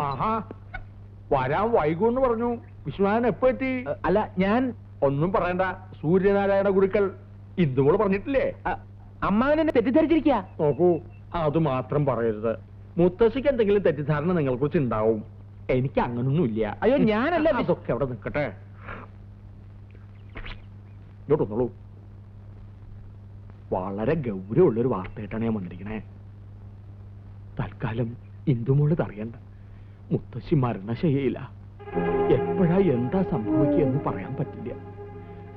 ആഹാ, വരാൻ വൈകുമെന്ന് പറഞ്ഞു. വിശ്വനാഥൻ എപ്പോ എത്തി? അല്ല, ഞാൻ ഒന്നും പറയണ്ട. സൂര്യനാരായണ ഗുരുക്കൾ ഇന്ദുമോള് പറഞ്ഞിട്ടില്ലേ? അമ്മാവൻ എന്നെ തെറ്റിദ്ധരിച്ചിരിക്കുക. നോക്കൂ, അത് മാത്രം പറയരുത്. മുത്തശ്ശിക്ക് എന്തെങ്കിലും തെറ്റിദ്ധാരണ നിങ്ങളെ കുറിച്ച് ഉണ്ടാവും. എനിക്ക് അങ്ങനൊന്നും ഇല്ല. അയ്യോ, ഞാനല്ല. അതൊക്കെ അവിടെ നിൽക്കട്ടെ. ഇങ്ങോട്ടൊന്നുള്ളൂ. വളരെ ഗൗരവമുള്ളൊരു വാർത്തയായിട്ടാണ് ഞാൻ വന്നിരിക്കണേ. തൽക്കാലം ഇന്ദുമോള് അറിയണ്ട. മുത്തശ്ശി മരണശയ്യയില്ല. എപ്പോഴാ എന്താ സംഭവിക്കുക എന്ന് പറയാൻ പറ്റില്ല.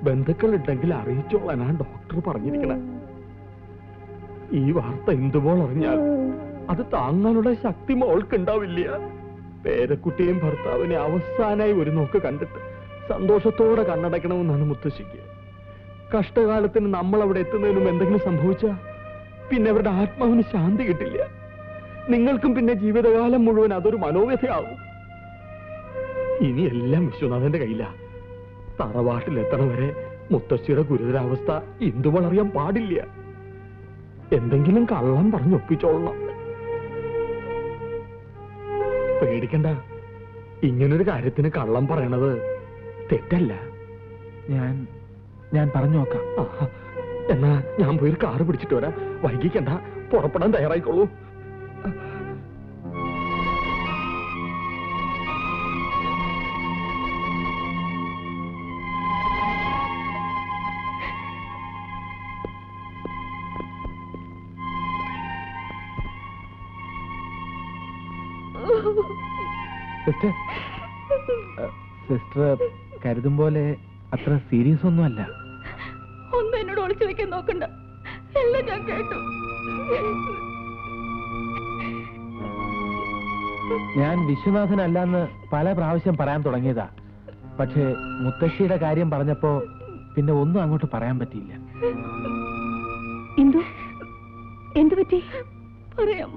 ബന്ധുക്കൾ ഉണ്ടെങ്കിൽ അറിയിച്ചോളാനാണ് ഡോക്ടർ പറഞ്ഞിരിക്കണേ. ഈ വാർത്ത ഇന്ദുമോൾ അറിഞ്ഞാൽ അത് താങ്ങാനുള്ള ശക്തി മോൾക്കുണ്ടാവില്ല. പേരക്കുട്ടിയും ഭർത്താവിനെ അവസാനായി ഒരു നോക്ക് കണ്ടിട്ട് സന്തോഷത്തോടെ കണ്ണടക്കണമെന്നാണ് മുത്തശ്ശിക്ക്. കഷ്ടകാലത്തിന് നമ്മൾ അവിടെ എത്തുന്നതിനും എന്തെങ്കിലും സംഭവിച്ചാ പിന്നെ അവരുടെ ആത്മാവിന് ശാന്തി കിട്ടില്ല. നിങ്ങൾക്കും പിന്നെ ജീവിതകാലം മുഴുവൻ അതൊരു മനോവ്യഥയാവും. ഇനി എല്ലാം വിശ്വനാഥന്റെ കയ്യിലാ. തറവാട്ടിലെത്തണ വരെ മുത്തശ്ശിയുടെ ഗുരുതരാവസ്ഥ ഇന്ദുമോൾ അറിയാൻ പാടില്ല. എന്തെങ്കിലും കള്ളം പറഞ്ഞൊപ്പിച്ചോളണം. പേടിക്കണ്ട. ഇങ്ങനൊരു കാര്യത്തിന് കള്ളം പറയണത് തെറ്റല്ല. ഞാൻ പറഞ്ഞു നോക്കാം. എന്നാ ഞാൻ പോയി ഒരു കാറ് പിടിച്ചിട്ട് വരാം. വൈകിക്കണ്ട, പുറപ്പെടാൻ തയ്യാറായിക്കോളൂ. സിസ്റ്റർ കരുതും പോലെ അത്ര സീരിയസ് ഒന്നും അല്ല. ഒന്നും എന്നോട് ഒളിച്ചു വെക്കാൻ നോക്കണ്ട. എല്ലാം ഞാൻ കേട്ടു. ഞാൻ വിശ്വനാഥനല്ലെന്ന് പല പ്രാവശ്യം പറയാൻ തുടങ്ങിയതാ. പക്ഷേ മുത്തശ്ശിയുടെ കാര്യം പറഞ്ഞപ്പോ പിന്നെ ഒന്നും അങ്ങോട്ട് പറയാൻ പറ്റിയില്ല. എന്തു പറ്റി പറയാം.